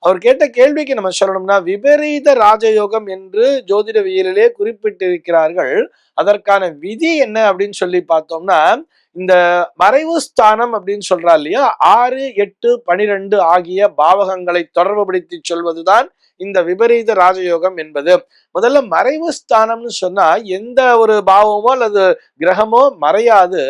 அவர் கேட்ட கேள்விக்கு நம்ம சொல்லணும்னா, விபரீத ராஜயோகம் என்று ஜோதிடவியலிலே குறிப்பிட்டிருக்கிறார்கள். அதற்கான விதி என்ன அப்படின்னு சொல்லி பார்த்தோம்னா, இந்த மறைவு ஸ்தானம் அப்படின்னு சொல்றா இல்லையா, 6, 8, 12 ஆகிய பாவகங்களை தொடர்புபடுத்தி சொல்வதுதான் இந்த விபரீத ராஜயோகம் என்பது. முதல்ல மறைவு ஸ்தானம்னு சொன்னா எந்த ஒரு பாவமோ அல்லது கிரகமோ மறையாது.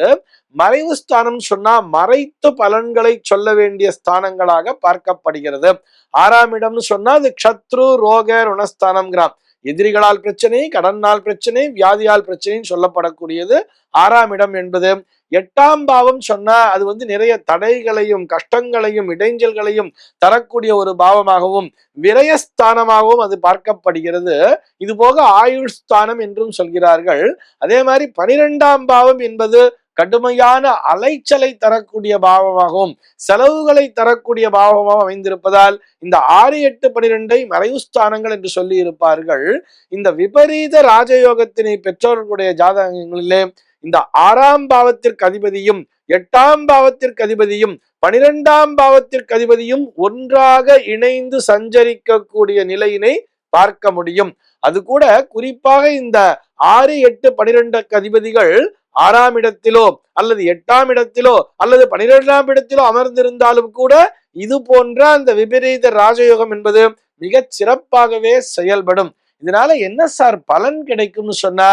மறைவு ஸ்தானம் சொன்னா மறைத்து பலன்களை சொல்ல வேண்டிய ஸ்தானங்களாக பார்க்கப்படுகிறது. 6ஆம் இடம்னு சொன்னா அது க்ஷத்ரு ரோக ருணஸ்தானம்ங்கிறான். எதிரிகளால் பிரச்சனை, கடனால் பிரச்சனை, வியாதியால் பிரச்சனைன்னு சொல்லப்படக்கூடியது 6ஆம் இடம் என்பது. 8ஆம் பாவம் சொன்னா அது நிறைய தடைகளையும் கஷ்டங்களையும் இடைஞ்சல்களையும் தரக்கூடிய ஒரு பாவமாகவும் விரயஸ்தானமாகவும் அது பார்க்கப்படுகிறது. இது போக ஆயுள் ஸ்தானம் என்றும் சொல்கிறார்கள். அதே மாதிரி 12ஆம் பாவம் என்பது கடுமையான அலைச்சலை தரக்கூடிய பாவமாகவும் செலவுகளை தரக்கூடிய பாவமாகவும் அமைந்திருப்பதால் இந்த 6, 8, 12 மறைவு ஸ்தானங்கள் என்று சொல்லி இருப்பார்கள். இந்த விபரீத ராஜயோகத்தினை பெற்றோர்களுடைய ஜாதகங்களிலே இந்த 6ஆம் பாவத்திற்கு அதிபதியும் 8ஆம் பாவத்திற்கு அதிபதியும் 12ஆம் பாவத்திற்கு அதிபதியும் ஒன்றாக இணைந்து சஞ்சரிக்கக்கூடிய நிலையினை பார்க்க முடியும். அது கூட குறிப்பாக இந்த 6, 8, 12 அதிபதிகள் 6ஆம் இடத்திலோ அல்லது 8ஆம் இடத்திலோ அல்லது 12ஆம் இடத்திலோ அமர்ந்திருந்தாலும் கூட இது போன்ற அந்த விபரீத ராஜயோகம் என்பது மிக சிறப்பாகவே செயல்படும். இதனால என்ன சார் பலன் கிடைக்கும்னு சொன்னா,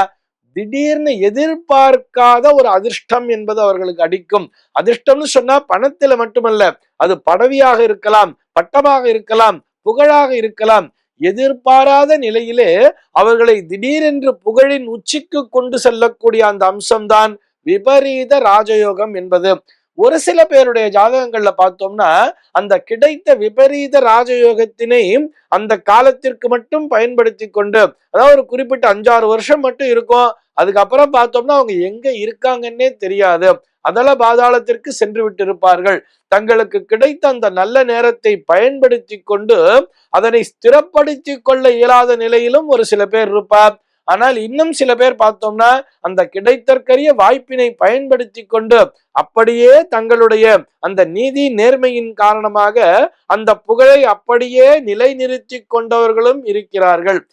திடீர்னு எதிர்பார்க்காத ஒரு அதிர்ஷ்டம் என்பது அவர்களுக்கு அடிக்கும். அதிர்ஷ்டம்னு சொன்னா பணத்துல மட்டுமல்ல, அது பதவியாக இருக்கலாம், பட்டமாக இருக்கலாம், புகழாக இருக்கலாம். எதிர்பாராத நிலையிலே அவர்களை திடீரென்று புகழின் உச்சிக்கு கொண்டு செல்லக்கூடிய அந்த அம்சம்தான் விபரீத ராஜயோகம் என்பது. ஒரு சில பேருடைய ஜாதகங்கள்ல பார்த்தோம்னா அந்த கிடைத்த விபரீத ராஜயோகத்தினை அந்த காலத்திற்கு மட்டும் பயன்படுத்தி கொண்டு, அதாவது ஒரு குறிப்பிட்ட 5-6 வருஷம் மட்டும் இருக்கும். அதுக்கப்புறம் பார்த்தோம்னா அவங்க எங்க இருக்காங்கன்னே தெரியாது. அதல பாதாளத்திற்கு சென்று விட்டு இருப்பார்கள். தங்களுக்கு கிடைத்த அந்த நல்ல நேரத்தை பயன்படுத்தி கொண்டு அதனை ஸ்திரப்படுத்தி கொள்ள இயலாத நிலையிலும் ஒரு சில பேர் இருப்பார். ஆனால் இன்னும் சில பேர் பார்த்தோம்னா அந்த கிடைத்தற்கரிய வாய்ப்பினை பயன்படுத்தி கொண்டு அப்படியே தங்களுடைய அந்த நீதி நேர்மையின் காரணமாக அந்த புகழை அப்படியே நிலைநிறுத்தி கொண்டவர்களும் இருக்கிறார்கள்.